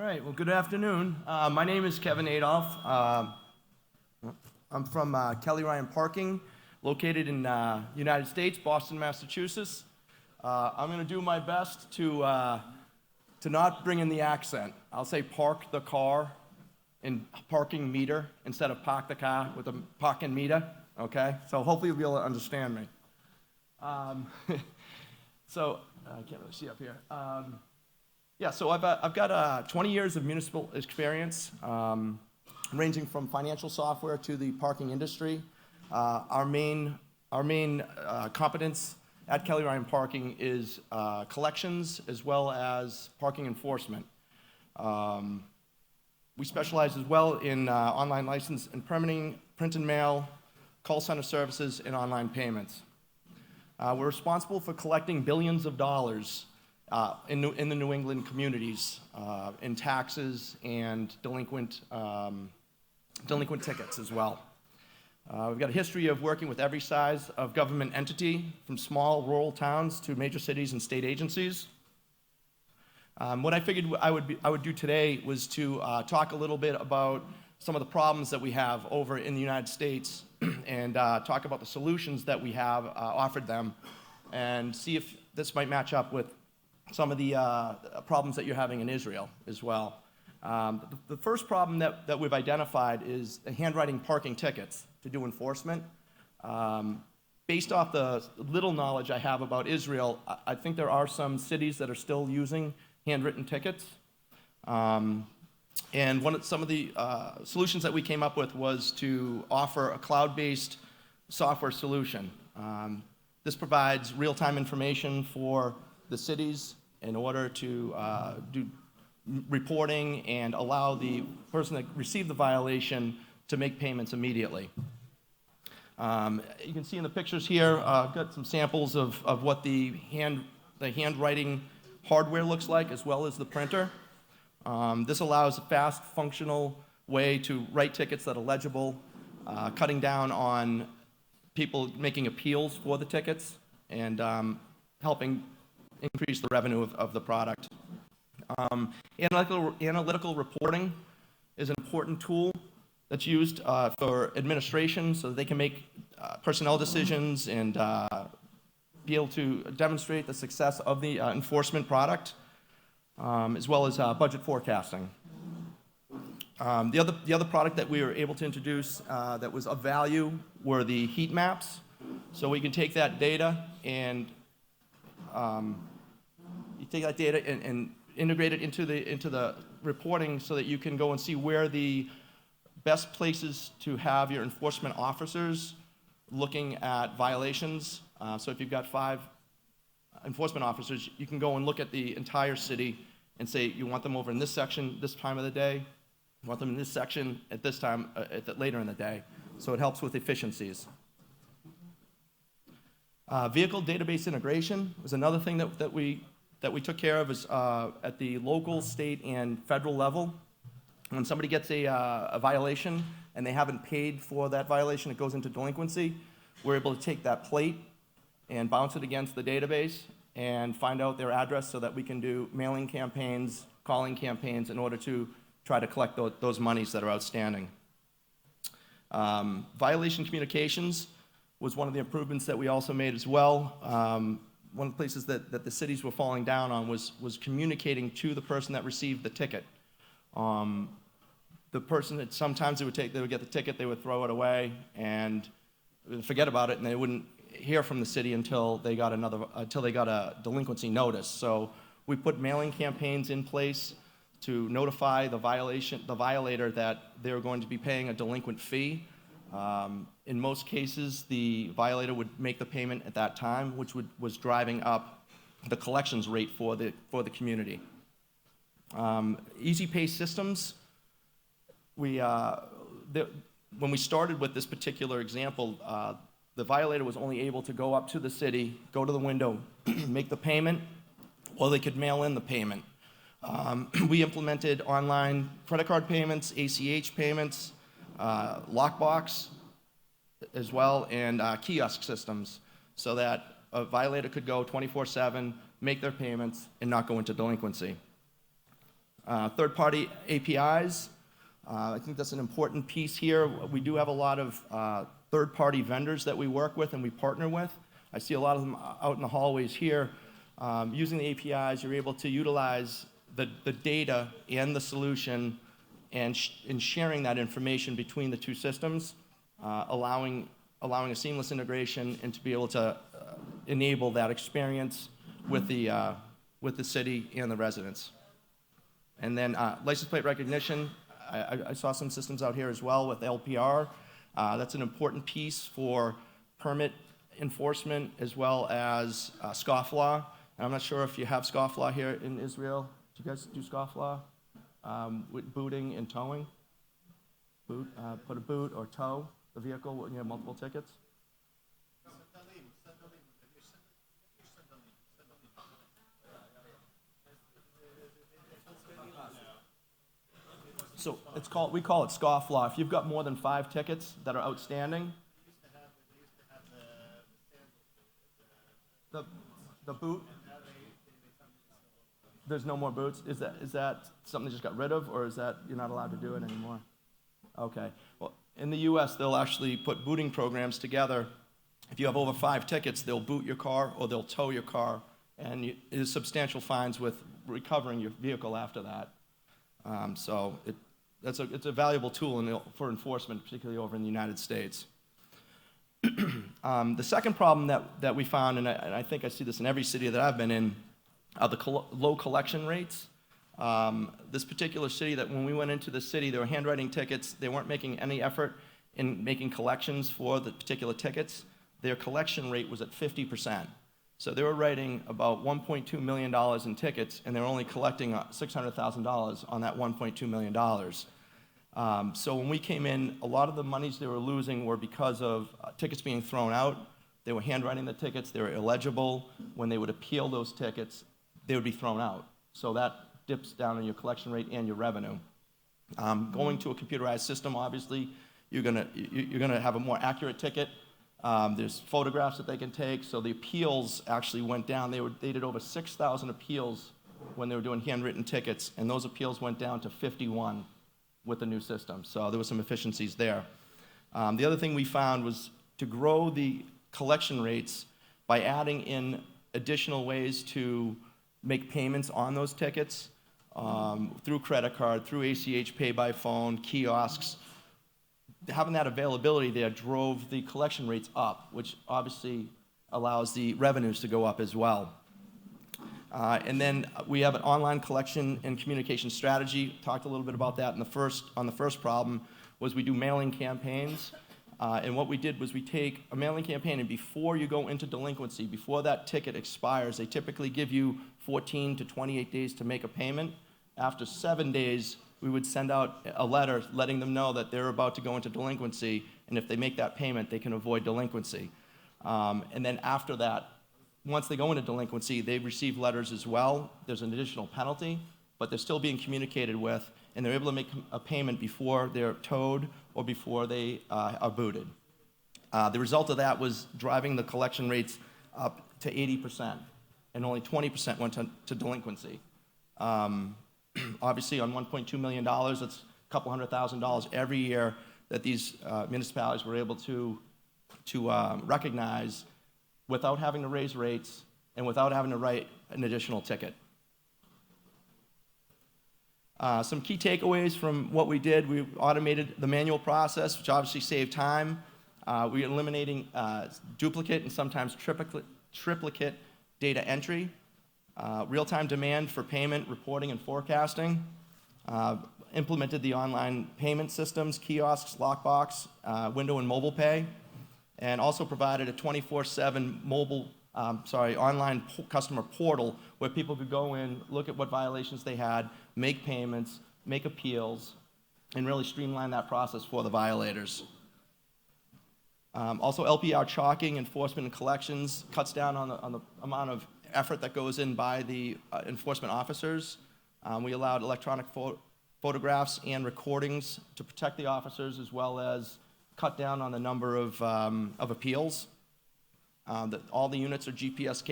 right, well, good afternoon. My name is Kevin Adolf. I'm from Kelley Ryan Parking, located in United States, Boston, Massachusetts. I'm going to do my best to not bring in the accent. I'll say park the car in parking meter instead of park the car with a parking meter, okay? So hopefully you'll be able to understand me. So I can't really see up here. So I've got 20 years of municipal experience, ranging from financial software to the parking industry. Our main competence at Kelley Ryan Parking is collections as well as parking enforcement. We specialize as well in online license and permitting, print and mail, call center services, and online payments. We're responsible for collecting billions of dollars in the New England communities in taxes and delinquent tickets as well. We've got a history of working with every size of government entity, from small rural towns to major cities and state agencies. What I figured I would do today was to talk a little bit about some of the problems that we have over in the United States and talk about the solutions that we have offered them and see if this might match up with some of the problems that you're having in Israel as well. The first problem that we've identified is handwriting parking tickets to do enforcement. Based off the little knowledge I have about Israel, I think there are some cities that are still using handwritten tickets. And some of the solutions that we came up with was to offer a cloud-based software solution. This provides real-time information for the cities in order to do reporting and allow the person that received the violation to make payments immediately. You can see in the pictures here, I've got some samples of what the handwriting hardware looks like, as well as the printer. This allows a fast, functional way to write tickets that are legible, cutting down on people making appeals for the tickets, and helping increase the revenue of the product. Analytical reporting is an important tool that's used for administration so that they can make personnel decisions and be able to demonstrate the success of the enforcement product, as well as budget forecasting. The other product that we were able to introduce that was of value were the heat maps. So we can take that data and and integrate it into the reporting so that you can go and see where the best places to have your enforcement officers looking at violations. So if you've got 5 enforcement officers, you can go and look at the entire city and say you want them over in this section this time of the day, you want them in this section at this time later in the day. So it helps with efficiencies. Vehicle database integration was another thing that we took care of is at the local, state, and federal level. When somebody gets a violation and they haven't paid for that violation, it goes into delinquency, we're able to take that plate and bounce it against the database and find out their address so that we can do mailing campaigns, calling campaigns in order to try to collect those monies that are outstanding. Violation communications was one of the improvements that we also made as well. One of the places that the cities were falling down on was communicating to the person that received the ticket. The person that sometimes they would get the ticket, they would throw it away and forget about it, and they wouldn't hear from the city until they got a delinquency notice. So we put mailing campaigns in place to notify the violator that they're going to be paying a delinquent fee. In most cases, the violator would make the payment at that time, which was driving up the collections rate for the community. Easy pay systems. When we started with this particular example, the violator was only able to go up to the city, go to the window, make the payment, or they could mail in the payment. We implemented online credit card payments, ACH payments, lockbox as well, and kiosk systems so that a violator could go 24/7, make their payments, and not go into delinquency. Third-party APIs. I think that's an important piece here. We do have a lot of third-party vendors that we work with and we partner with. I see a lot of them out in the hallways here. Using the APIs, you're able to utilize the data and the solution and sharing that information between the two systems, allowing a seamless integration and to be able to enable that experience with the city and the residents. And then license plate recognition. I saw some systems out here as well with LPR. That's an important piece for permit enforcement as well as scofflaw. And I'm not sure if you have scofflaw here in Israel. Do you guys do scofflaw with booting and towing? Put a boot or tow the vehicle when you have multiple tickets? So we call it scofflaw. If you've got more than 5 tickets that are outstanding, the boot. There's no more boots. Is that something they just got rid of, or is that you're not allowed to do it anymore? Okay. Well, in the U.S., they'll actually put booting programs together. If you have over 5 tickets, they'll boot your car or they'll tow your car, and there's substantial fines with recovering your vehicle after that. It's a valuable tool for enforcement, particularly over in the United States. The second problem that we found, and I think I see this in every city that I've been in, are the low collection rates. This particular city, that when we went into the city, there were handwriting tickets. They weren't making any effort in making collections for the particular tickets. Their collection rate was at 50%. So they were writing about $1.2 million in tickets, and they were only collecting $600,000 on that $1.2 million. So when we came in, a lot of the monies they were losing were because of tickets being thrown out. They were handwriting the tickets. They were illegible. When they would appeal those tickets, they would be thrown out. So that dips down in your collection rate and your revenue. Going to a computerized system, obviously, you're gonna have a more accurate ticket. There's photographs that they can take, so the appeals actually went down. They did over 6,000 appeals when they were doing handwritten tickets, and those appeals went down to 51 with the new system. So there were some efficiencies there. The other thing we found was to grow the collection rates by adding in additional ways to make payments on those tickets through credit card, through ACH, pay by phone, kiosks. Having that availability there drove the collection rates up, which obviously allows the revenues to go up as well. And then we have an online collection and communication strategy. Talked a little bit about that on the first problem, was we do mailing campaigns. And what we did was we take a mailing campaign, and before you go into delinquency, before that ticket expires, they typically give you 14 to 28 days to make a payment. After 7 days, we would send out a letter letting them know that they're about to go into delinquency, and if they make that payment, they can avoid delinquency. And then after that, once they go into delinquency, they receive letters as well. There's an additional penalty, but they're still being communicated with, and they're able to make a payment before they're towed or before they are booted. The result of that was driving the collection rates up to 80%, and only 20% went to delinquency. Obviously, on $1.2 million, that's a couple $100,000 every year that these municipalities were able to recognize without having to raise rates and without having to write an additional ticket. Some key takeaways from what we did: we automated the manual process, which obviously saved time. We're eliminating duplicate and sometimes triplicate data entry. Real-time demand for payment, reporting, and forecasting. Implemented the online payment systems, kiosks, lockbox, window and mobile pay, and also provided a 24/7 online customer portal where people could go in, look at what violations they had, make payments, make appeals, and really streamline that process for the violators. Also, LPR chalking, enforcement and collections cuts down on the amount of effort that goes in by the enforcement officers. We allowed electronic photographs and recordings to protect the officers, as well as cut down on the number of appeals. That all the units are GPS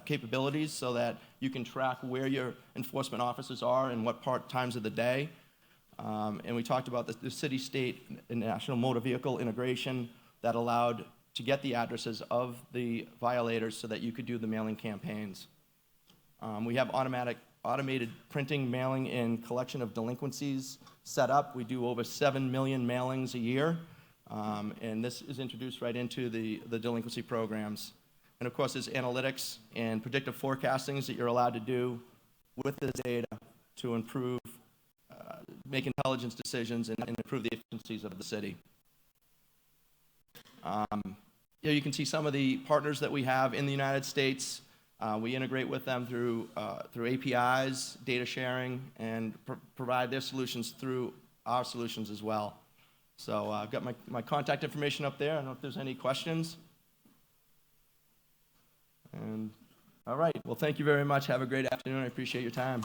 capabilities so that you can track where your enforcement officers are and what times of the day. And we talked about the city, state, and national motor vehicle integration that allowed to get the addresses of the violators so that you could do the mailing campaigns. We have automated printing, mailing, and collection of delinquencies set up. We do over 7 million mailings a year, and this is introduced right into the delinquency programs. And of course, there's analytics and predictive forecastings that you're allowed to do with this data to improve, make intelligence decisions and improve the efficiencies of the city. Here you can see some of the partners that we have in the United States. We integrate with them through APIs, data sharing, and provide their solutions through our solutions as well. So I've got my contact information up there. I don't know if there's any questions. And all right, well, thank you very much. Have a great afternoon. I appreciate your time.